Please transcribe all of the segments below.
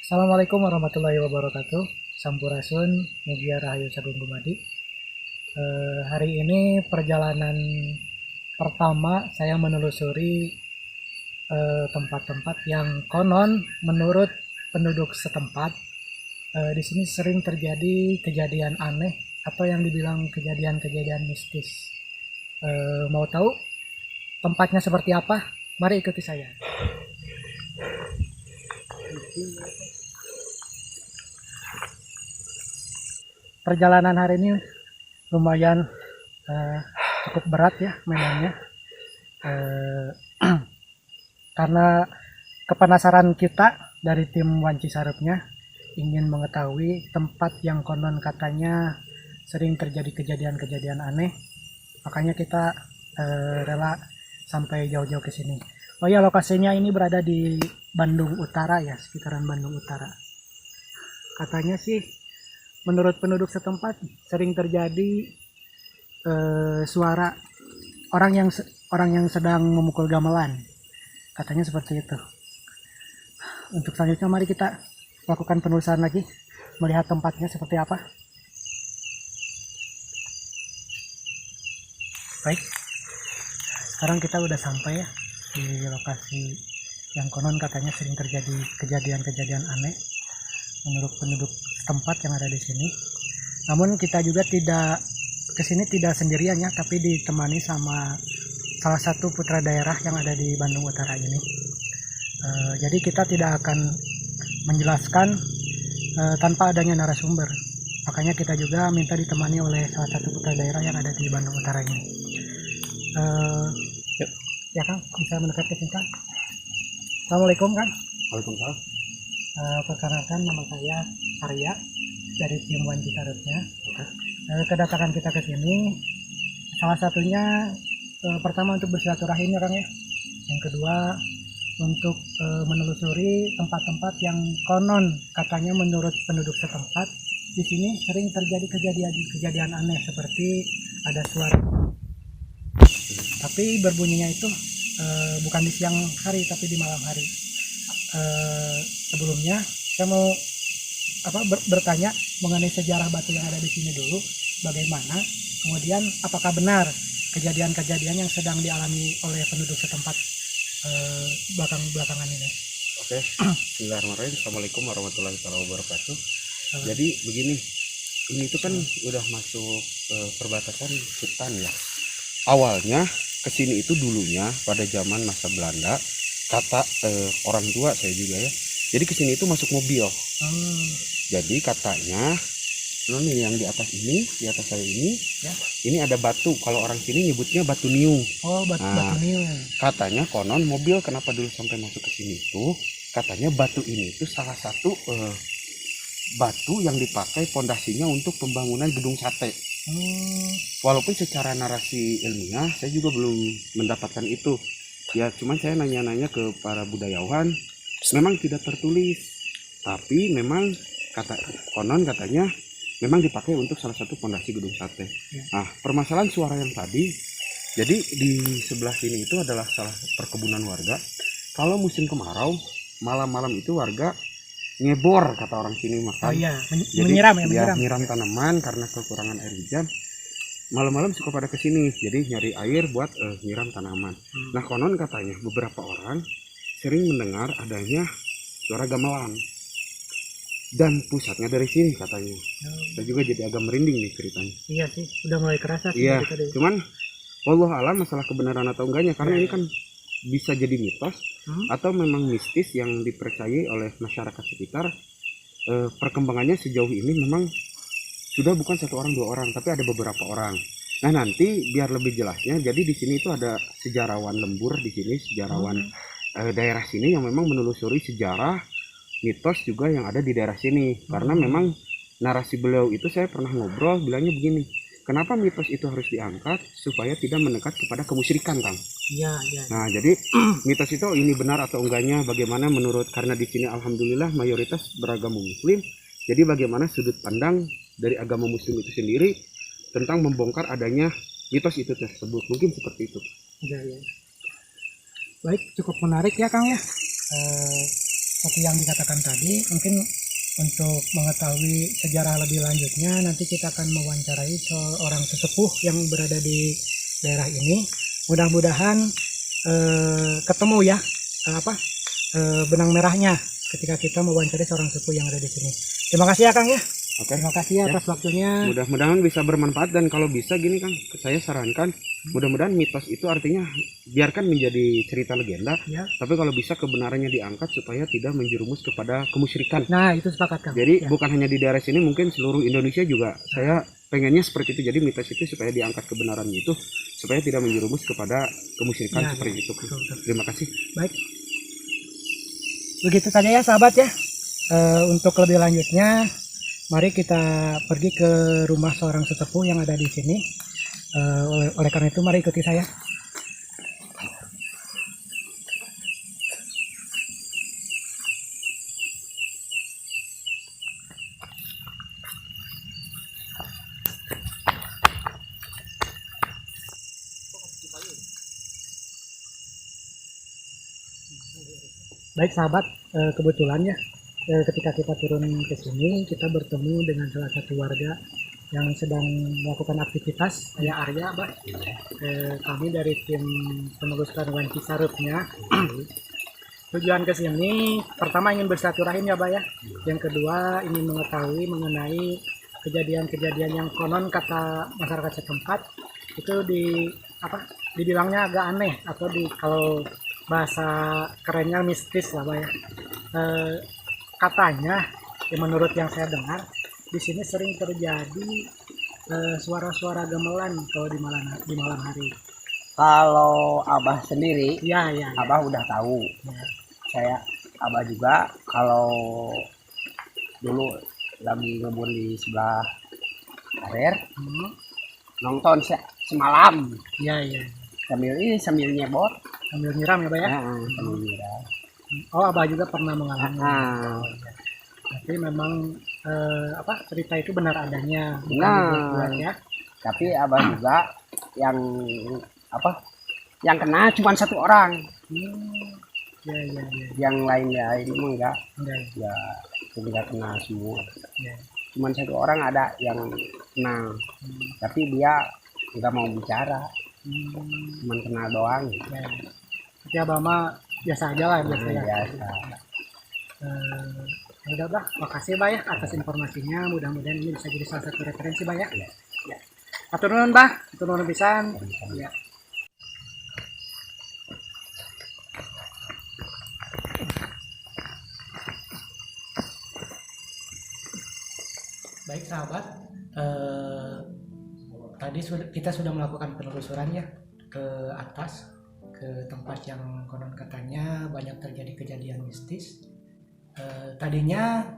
Assalamualaikum warahmatullahi wabarakatuh. Sampurasun, Mugia Rahayu Sagung Dumadi. Hari ini perjalanan pertama saya menelusuri tempat-tempat yang konon menurut penduduk setempat di sini sering terjadi kejadian aneh atau yang dibilang kejadian-kejadian mistis. Mau tahu tempatnya seperti apa? Mari ikuti saya. Perjalanan hari ini lumayan cukup berat ya medannya, karena kepenasaran kita dari tim Wanci Sarupnya ingin mengetahui tempat yang konon katanya sering terjadi kejadian-kejadian aneh, makanya kita rela sampai jauh-jauh ke sini. Oh ya, lokasinya ini berada di Bandung Utara ya, sekitaran Bandung Utara. Katanya sih menurut penduduk setempat sering terjadi suara orang yang sedang memukul gamelan, katanya seperti itu. Untuk selanjutnya mari kita lakukan penelusuran lagi, melihat tempatnya seperti apa. Baik, sekarang kita udah sampai ya di lokasi yang konon katanya sering terjadi kejadian-kejadian aneh menurut penduduk tempat yang ada di sini. Namun kita juga tidak kesini tidak sendirian ya, tapi ditemani sama salah satu putra daerah yang ada di Bandung Utara ini. Jadi kita tidak akan menjelaskan tanpa adanya narasumber. Makanya kita juga minta ditemani oleh salah satu putra daerah yang ada di Bandung Utara ini. Ya Kang, bisa mendekat ke sini Kang. Assalamualaikum Kang. Waalaikumsalam. Perkenalkan, nama saya Arya dari tim Wanci Sarupnya. Kedatangan kita ke sini salah satunya pertama untuk bersilaturahim ya Kang ya. Yang kedua untuk menelusuri tempat-tempat yang konon katanya menurut penduduk setempat di sini sering terjadi kejadian aneh seperti ada suara, tapi berbunyinya itu bukan di siang hari tapi di malam hari. Sebelumnya saya mau bertanya mengenai sejarah batu yang ada di sini dulu, bagaimana, kemudian apakah benar kejadian-kejadian yang sedang dialami oleh penduduk setempat belakangan ini. Oke, bismillahirrahmanirrahim. Assalamualaikum warahmatullahi wabarakatuh. Jadi begini, ini itu kan udah masuk perbatasan hutan ya. Awalnya kesini itu dulunya pada zaman masa Belanda, kata orang tua saya juga ya. Jadi kesini itu masuk mobil. Jadi katanya, nih yang di atas saya ini, ya. Ini ada batu. Kalau orang sini nyebutnya batu niung. Oh, batu niung. Katanya konon mobil kenapa dulu sampai masuk ke sini itu, katanya batu ini itu salah satu batu yang dipakai pondasinya untuk pembangunan gedung sate. Walaupun secara narasi ilmiah saya juga belum mendapatkan itu. Ya, cuman saya nanya-nanya ke para budayawan, memang tidak tertulis, tapi memang konon katanya memang dipakai untuk salah satu pondasi gedung sate. Nah, permasalahan suara yang tadi, jadi di sebelah sini itu adalah salah perkebunan warga. Kalau musim kemarau, malam-malam itu warga ngebor kata orang sini makan. Menyiram tanaman karena kekurangan air hujan. Malam-malam suka pada kesini, jadi nyari air buat nyiram tanaman. Nah, konon katanya beberapa orang sering mendengar adanya suara gamelan dan pusatnya dari sini katanya. Saya juga jadi agak merinding nih ceritanya. Iya sih, udah mulai kerasa sih. Iya, cuman wallahu alam masalah kebenaran atau enggaknya, karena ini kan bisa jadi mitos atau memang mistis yang dipercayai oleh masyarakat sekitar. Perkembangannya sejauh ini memang sudah bukan satu orang dua orang, tapi ada beberapa orang. Nah, nanti biar lebih jelasnya, jadi di sini itu ada sejarawan lembur di sini, sejarawan daerah sini yang memang menelusuri sejarah mitos juga yang ada di daerah sini. Karena memang narasi beliau itu saya pernah ngobrol, bilangnya begini, kenapa mitos itu harus diangkat supaya tidak mendekat kepada kemusyrikan, Kang? Iya. Nah, jadi mitos itu ini benar atau enggaknya bagaimana menurut, karena di sini alhamdulillah mayoritas beragama muslim. Jadi bagaimana sudut pandang dari agama muslim itu sendiri tentang membongkar adanya mitos itu tersebut, mungkin seperti itu. Iya. Baik, cukup menarik ya Kang ya. seperti yang dikatakan tadi, mungkin untuk mengetahui sejarah lebih lanjutnya nanti kita akan mewawancarai seorang sesepuh yang berada di daerah ini. Mudah-mudahan ketemu ya benang merahnya ketika kita mewawancarai seorang sesepuh yang ada di sini. Terima kasih ya Kang ya. Oke. Terima kasih ya atas waktunya. Mudah-mudahan bisa bermanfaat, dan kalau bisa gini Kang, saya sarankan mudah-mudahan mitos itu artinya biarkan menjadi cerita legenda, Ya. tapi kalau bisa kebenarannya diangkat supaya tidak menjerumus kepada kemusyrikan. Nah, itu sepakat Kang. Jadi Ya. bukan hanya di daerah sini, mungkin seluruh Indonesia juga saya pengennya seperti itu. Jadi mitos itu supaya diangkat kebenarannya itu supaya tidak menjerumus kepada kemusyrikan Ya, seperti ya. itu. Betul, betul. Terima kasih. Baik. Begitu saja ya sahabat ya. Untuk lebih lanjutnya, mari kita pergi ke rumah seorang sesepuh yang ada di sini. Oleh karena itu, mari ikuti saya. Baik sahabat, kebetulan ya ketika kita turun ke sini kita bertemu dengan salah satu warga yang sedang melakukan aktivitas. Saya Arya, Bah. Kami dari tim penelusuran Wanci Sarupnya. Tujuan ke sini pertama ingin bersilaturahim ya, Bah ya. Yang kedua ingin mengetahui mengenai kejadian-kejadian yang konon kata masyarakat setempat itu dibilangnya agak aneh atau kalau bahasa kerennya mistis lah, Bah ya. Katanya ya menurut yang saya dengar di sini sering terjadi suara-suara gamelan kalau di malam hari. Kalau Abah sendiri, Ya. Abah udah tahu. Ya. Abah juga kalau dulu lagi ngebun di sebelah karir, nonton semalam Ya. sambil nyebot. Sambil nyiram ya, Pak ya. Sambil nyiram. Oh, Abah juga pernah mengalami. Ah. Tapi memang cerita itu benar adanya, bukan Nah. dibuat-buat ya. Tapi Abah juga yang kena cuma satu orang, Ya. yang lainnya ini mah Ya. enggak kena semua. Ya. Cuman satu orang ada yang kena, tapi dia nggak mau bicara, cuman kena doang. Ya. Tapi Abah mah biasa aja lah, biasa ya. Biasa. Ya udah, Bah, makasih Bah ya atas informasinya. Mudah-mudahan ini bisa jadi salah satu referensi, Bah ya. Ya. Atur nuhun, Bah. Atur nuhun pisan. Ya. Baik sahabat, tadi kita sudah melakukan penelusuran ya ke atas, ke tempat yang konon katanya banyak terjadi kejadian mistis. Tadinya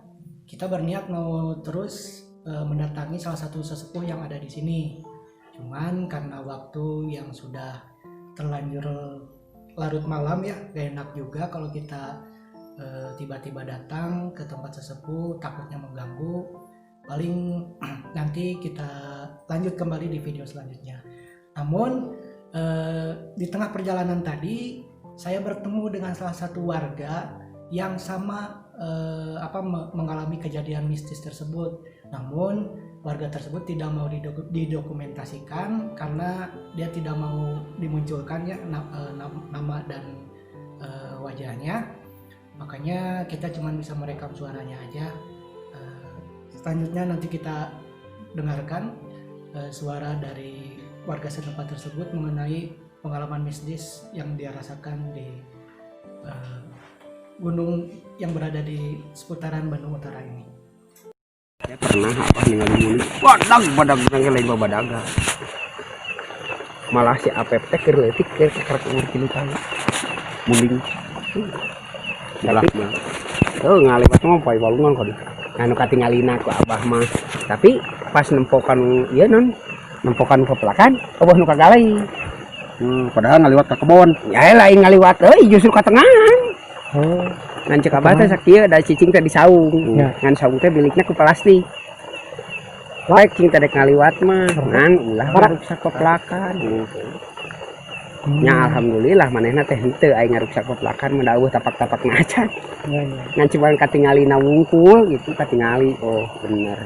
kita berniat mau terus mendatangi salah satu sesepuh yang ada di sini. Cuman karena waktu yang sudah terlanjur larut malam ya, gak enak juga kalau kita tiba-tiba datang ke tempat sesepuh, takutnya mengganggu. Paling nanti kita lanjut kembali di video selanjutnya. Namun di tengah perjalanan tadi saya bertemu dengan salah satu warga yang sama mengalami kejadian mistis tersebut. Namun warga tersebut tidak mau didokumentasikan karena dia tidak mau dimunculkan ya nama dan wajahnya. Makanya kita cuma bisa merekam suaranya aja. Selanjutnya nanti kita dengarkan suara dari warga setempat tersebut mengenai pengalaman mistis yang dia rasakan di gunung yang berada di seputaran Bandung Utara ini. Saya pernah ningali mulut badag lain babadaga. Malah si Apep teh keur leutik keur umur 3 tahun. Muling. Salah mah. Ngaliwat mah poe balungan kok. Anu katingalina ku Abah mah. Tapi pas nempokan ieu nempokan ke pelakan, Abah nu kagalai. Padahal ngaliwat ke kebon. Ya lain ngaliwat justru ka tengahan. Ngan cek Abah teh sakieu da cicing teh di saung. Ngan saung teh bilikna ku plastik. Wae king teh dek ngaliwat mah ngan ulah baru sak pelakan. nya alhamdulillah manehna teh henteu aing ngaruksak peplakan mendauh tapak-tapak macan Ya, ya. ngan cuman katingalina wungkul gitu katingali oh bener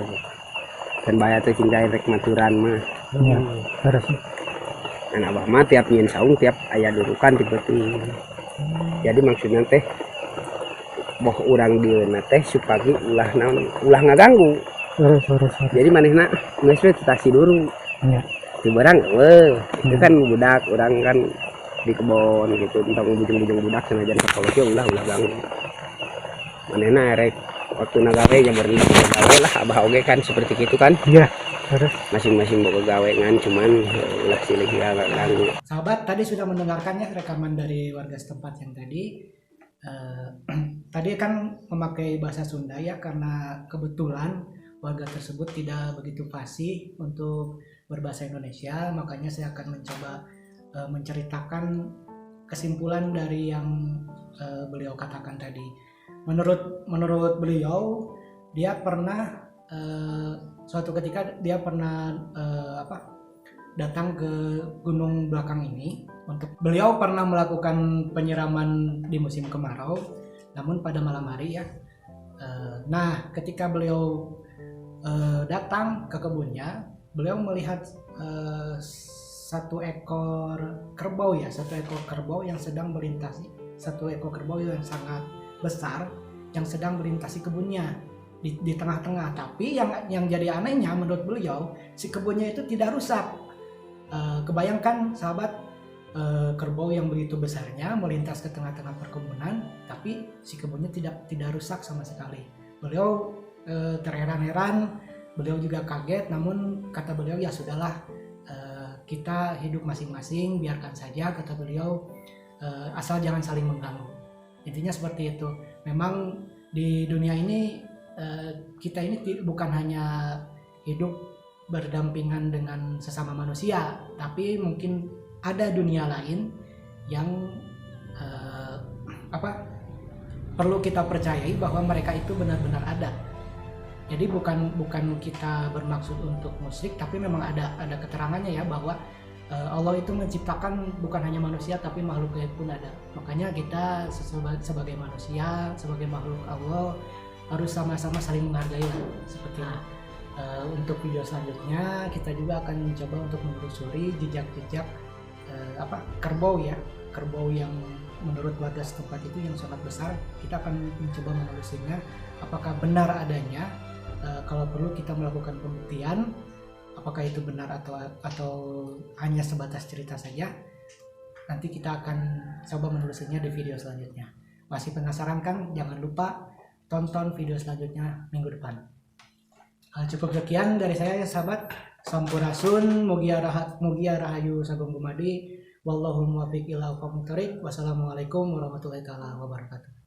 dan bahaya teh cinggain rek maturan mah Ya, harus. dan abah mah tiap nyin saung tiap aya dudukan di beuting jadi maksudnya teh boh urang dieuna teh supaya ulah naon ulah ngaganggu Harus. jadi manehna geus we tutasi dulu Ya. di barang itu kan budak orang kan di kebon gitu tentang bujung-bujung budak senajan sekolah ulah ganggu manehna erek waktu nagawe jam berendah gawe lah abah oge kan seperti itu kan Iya, harus. masing-masing boga gawe ngan cuman ulah silih ya gak ganggu. Sahabat tadi sudah mendengarkannya rekaman dari warga setempat yang tadi. Tadi kan memakai bahasa Sunda ya karena kebetulan warga tersebut tidak begitu fasih untuk berbahasa Indonesia, makanya saya akan mencoba menceritakan kesimpulan dari yang beliau katakan tadi. Menurut beliau, dia pernah suatu ketika dia pernah datang ke gunung belakang ini. Beliau pernah melakukan penyiraman di musim kemarau, namun pada malam hari ya. Nah, ketika beliau datang ke kebunnya, beliau melihat satu ekor kerbau yang sedang melintasi, satu ekor kerbau yang sangat besar yang sedang melintasi kebunnya di tengah-tengah. Tapi yang jadi anehnya menurut beliau, si kebunnya itu tidak rusak. Kebayangkan sahabat, kerbau yang begitu besarnya melintas ke tengah-tengah perkebunan, tapi si kebunnya tidak rusak sama sekali. Beliau terheran-heran, beliau juga kaget, namun kata beliau ya sudahlah, kita hidup masing-masing, biarkan saja, kata beliau, asal jangan saling mengganggu. Intinya seperti itu. Memang di dunia ini kita ini bukan hanya hidup berdampingan dengan sesama manusia, tapi mungkin ada dunia lain yang perlu kita percayai bahwa mereka itu benar-benar ada. Jadi bukan kita bermaksud untuk musyrik, tapi memang ada keterangannya ya bahwa Allah itu menciptakan bukan hanya manusia tapi makhluk lain pun ada. Makanya kita sebagai manusia, sebagai makhluk Allah harus sama-sama saling menghargai lah, seperti ini. Untuk video selanjutnya kita juga akan mencoba untuk menelusuri jejak-jejak kerbau ya, kerbau yang menurut warga setempat itu yang sangat besar. Kita akan mencoba menelusurinya, apakah benar adanya. Kalau perlu kita melakukan pembuktian apakah itu benar atau hanya sebatas cerita saja. Nanti kita akan coba menelusurinya di video selanjutnya. Masih penasaran kan? Jangan lupa tonton video selanjutnya minggu depan. Cukup sekian dari saya ya sahabat. Sampurasun, mugia rahayu sagung gumadi. Wallahu muwaffiq ila aqwamit thoriq. Wassalamualaikum warahmatullahi wabarakatuh.